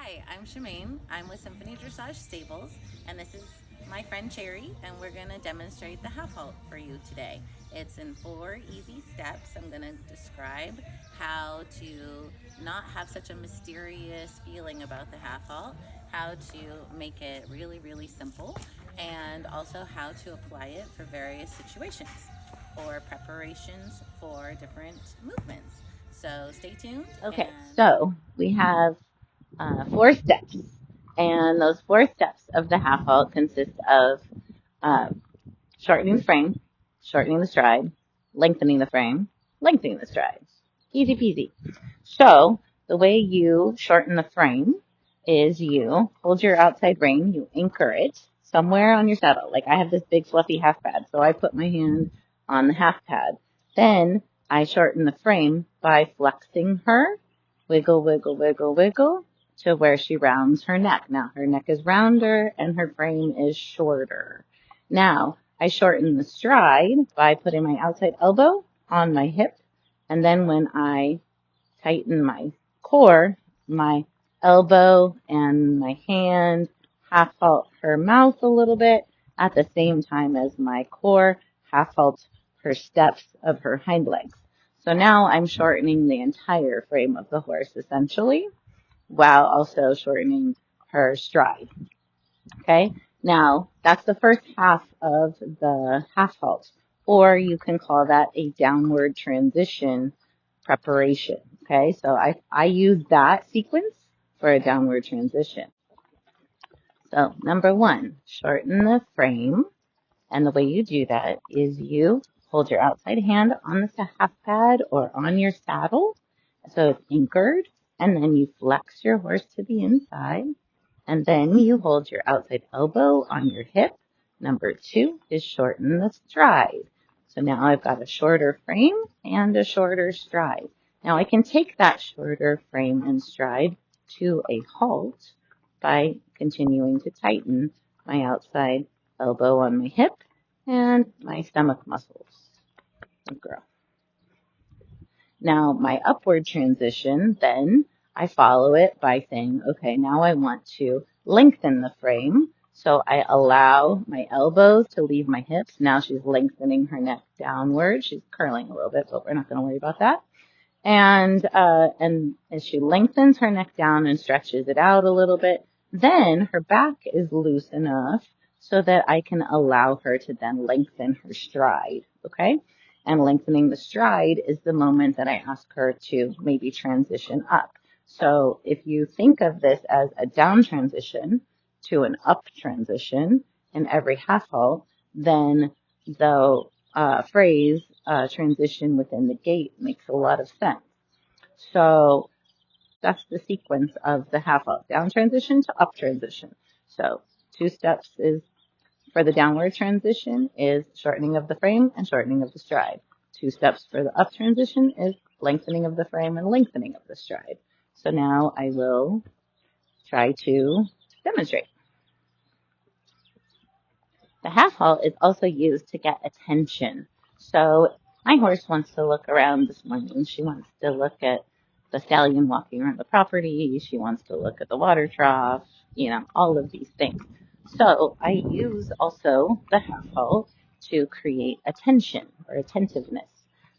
Hi, I'm Chemaine. I'm with Symphony Dressage Stables, and this is my friend Cherry, and we're going to demonstrate the half halt for you today. It's in 4 easy steps. I'm going to describe how to not have such a mysterious feeling about the half halt, how to make it really, really simple, and also how to apply it for various situations or preparations for different movements. So stay tuned. Okay, so we have 4 steps, and those 4 steps of the half halt consist of uh, shortening the frame, shortening the stride, lengthening the frame, lengthening the stride. Easy peasy. So the way you shorten the frame is you hold your outside rein, you anchor it somewhere on your saddle. Like I have this big fluffy half pad, so I put my hand on the half pad. Then I shorten the frame by flexing her, wiggle, wiggle, wiggle, wiggle, to where she rounds her neck. Now her neck is rounder and her frame is shorter. Now I shorten the stride by putting my outside elbow on my hip, and then when I tighten my core, my elbow and my hand half halt her mouth a little bit at the same time as my core half halt her steps of her hind legs. So now I'm shortening the entire frame of the horse essentially, while also shortening her stride. Okay, now that's the first half of the half halt, or you can call that a downward transition preparation. Okay, so I use that sequence for a downward transition. So number 1, shorten the frame. And the way you do that is you hold your outside hand on the half pad or on your saddle, so it's anchored, and then you flex your horse to the inside, and then you hold your outside elbow on your hip. Number 2 is shorten the stride. So now I've got a shorter frame and a shorter stride. Now I can take that shorter frame and stride to a halt by continuing to tighten my outside elbow on my hip and my stomach muscles. Good girl. Now my upward transition, then I follow it by saying, okay, now I want to lengthen the frame. So I allow my elbows to leave my hips. Now she's lengthening her neck downward. She's curling a little bit, but we're not going to worry about that. And as she lengthens her neck down and stretches it out a little bit, then her back is loose enough so that I can allow her to then lengthen her stride, okay? And lengthening the stride is the moment that I ask her to maybe transition up. So if you think of this as a down transition to an up transition in every half halt, then the phrase transition within the gait makes a lot of sense. So that's the sequence of the half halt, down transition to up transition. So 2 steps is for the downward transition is shortening of the frame and shortening of the stride. 2 steps for the up transition is lengthening of the frame and lengthening of the stride. So now I will try to demonstrate. The half halt is also used to get attention. So my horse wants to look around this morning. She wants to look at the stallion walking around the property. She wants to look at the water trough, all of these things. So I use also the half halt to create attention or attentiveness.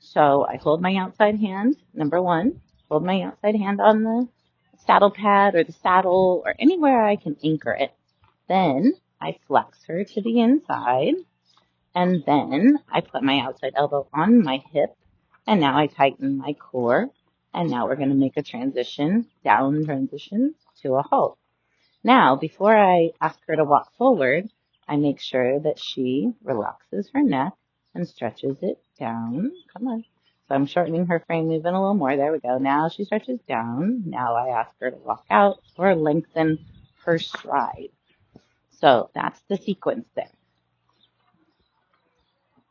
So I hold my outside hand, number 1, hold my outside hand on the saddle pad or the saddle or anywhere I can anchor it. Then I flex her to the inside, and then I put my outside elbow on my hip, and now I tighten my core, and now we're going to make a transition, down transition to a halt. Now, before I ask her to walk forward, I make sure that she relaxes her neck and stretches it down. Come on. So I'm shortening her frame even a little more. There we go. Now she stretches down. Now I ask her to walk out or lengthen her stride. So that's the sequence there.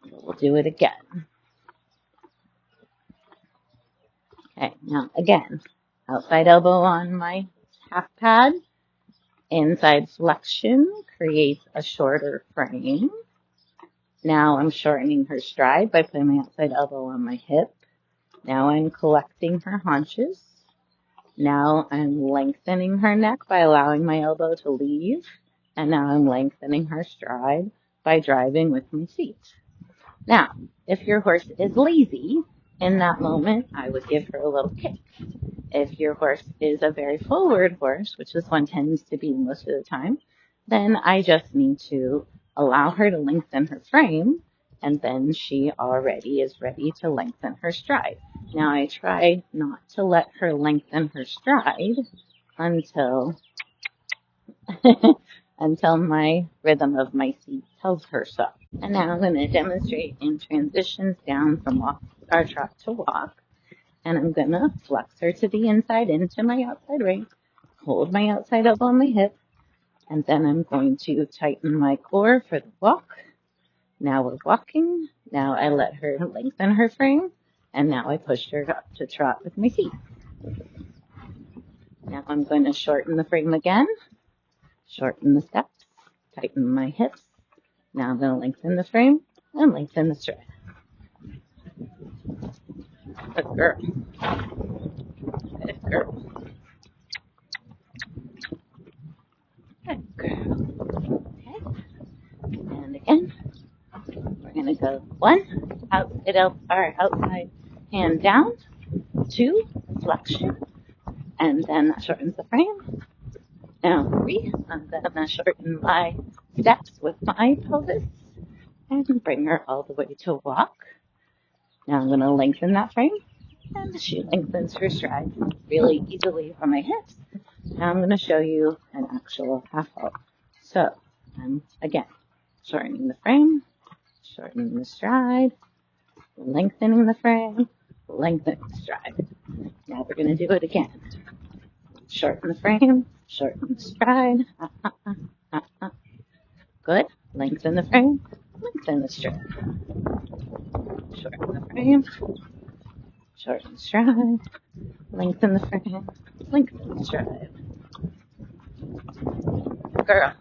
We'll do it again. Okay, now again, outside elbow on my half pad, inside flexion creates a shorter frame. Now I'm shortening her stride by putting my outside elbow on my hip. Now I'm collecting her haunches. Now I'm lengthening her neck by allowing my elbow to leave. And now I'm lengthening her stride by driving with my feet. Now, if your horse is lazy, in that moment, I would give her a little kick. If your horse is a very forward horse, which this one tends to be most of the time, then I just need to allow her to lengthen her frame, and then she already is ready to lengthen her stride. Now I try not to let her lengthen her stride until until my rhythm of my seat tells her so. And now I'm going to demonstrate in transitions down from walk or trot to walk. And I'm going to flex her to the inside into my outside rein, hold my outside elbow on my hip, and then I'm going to tighten my core for the walk. Now we're walking. Now I let her lengthen her frame, and now I push her up to trot with my feet. Now I'm going to shorten the frame again, shorten the steps, tighten my hips. Now I'm going to lengthen the frame and lengthen the stride. Good girl. Good girl. Good girl. Okay. And again, we're going to go 1, outside hand down, 2, flexion, and then that shortens the frame. Now 3, I'm going to shorten my steps with my pelvis and bring her all the way to walk. Now I'm going to lengthen that frame, and she lengthens her stride really easily from my hips. Now I'm going to show you an actual half halt. So I'm, again, shortening the frame, shortening the stride, lengthening the frame, lengthening the stride. Now we're going to do it again. Shorten the frame, shorten the stride. Good. Lengthen the frame, lengthen the stride. Shorten the frame, shorten the stride, lengthen the frame, lengthen the stride. Girl.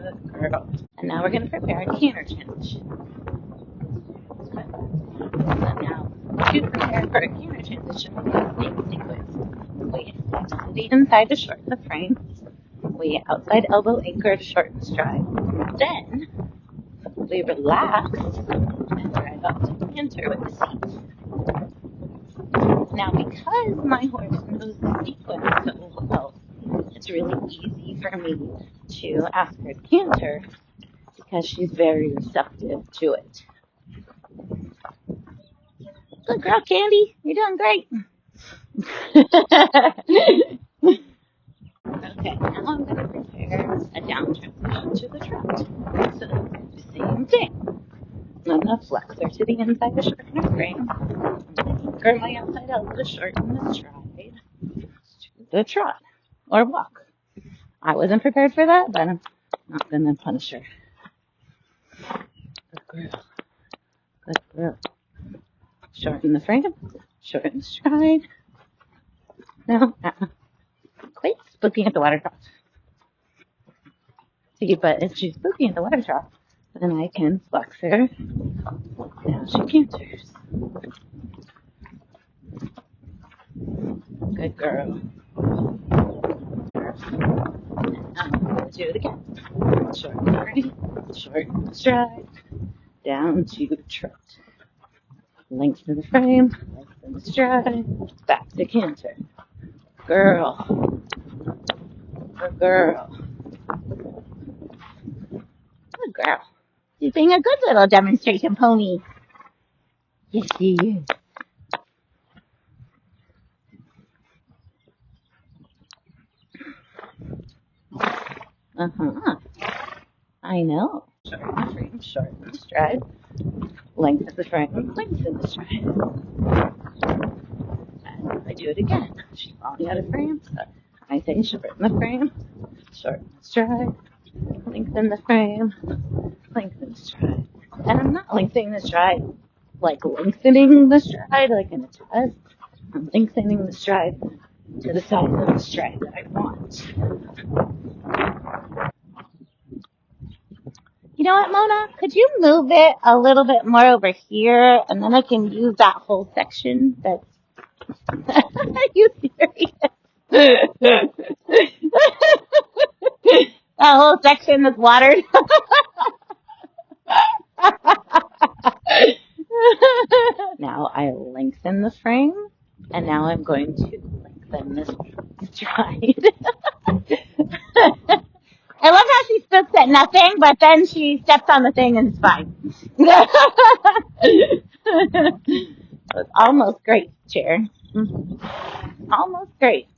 Good girl. And now we're going to prepare a canter transition. Now, to prepare for a canter transition, we have the same sequence. We step to the inside to shorten the frame. We outside elbow anchor to shorten the stride. Then, we relax and drive up to canter with the seat. Now, because my horse knows the sequence so well, it's really easy for me to ask her to canter because she's very receptive to it. Good girl, Candy. You're doing great. Okay, now I'm going to prepare a down transition to the trot. So, the same thing. I'm going to flex her to the inside to shorten her frame. Anchor my outside elbow to shorten the stride to the trot or walk. I wasn't prepared for that, but I'm not going to punish her. Good girl. Good girl. Shorten the frame, shorten the stride. No, quit spooking at the water trough. See, but if she's spooking at the water trough, then I can flex her. Now she canters. Good girl. I'm going to do it again. Shorten the frame, shorten the stride, down to trot. Lengthen the frame, lengthen the stride, back to canter. Girl. Good girl. Good girl. She's being a good little demonstration pony. Yes, she is. Uh-huh. I know. Shorten the frame, shorten the stride. Lengthen the frame, lengthen the stride. And I do it again. She's falling out of frame. So I say shorten the frame, shorten the stride, lengthen the frame, lengthen the stride. And I'm not lengthening the stride like lengthening the stride like in a test. I'm lengthening the stride to the size of the stride that I want. You know what, Mona? Could you move it a little bit more over here, and then I can use that whole section that's... Are you serious? That whole section that's watered. Now I lengthen the frame, and now I'm going to lengthen this stride. I love how she looks at nothing, but then she steps on the thing and it's fine. It was almost great, chair. Almost great.